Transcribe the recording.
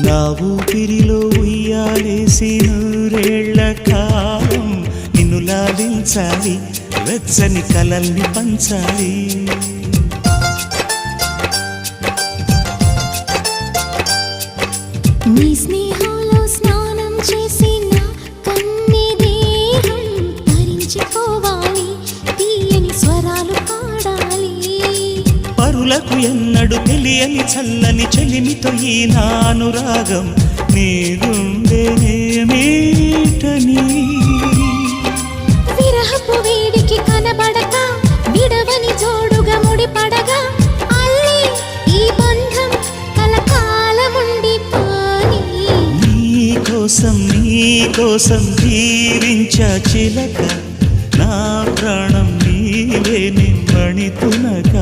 నా ఊపిరిలో ఉయ్యాలేసి నూరేళ్ల కాలం నిన్ను లాలించాలి, వెచ్చని కలల్ని పంచాలి. నీ స్నేహంలో స్నానం చేసి నా కన్ని దేహం ధరించిపోవాలి, తీయని స్వరాలు పాడాలి. పరులకు ఎన్నడు తెలియని చల్లని చెలిమితో ఈ నా అనురాగం నీ గుండెనేమీటని. విరహపు వేడికి కనబడక విడవని జోడుగా ముడిపడగా అల్లి ఈ బంధం కలకాలముండిపోని. నీ కోసం జీవించా చిలక, నా ప్రాణం నీవే నిమ్మణి తునక.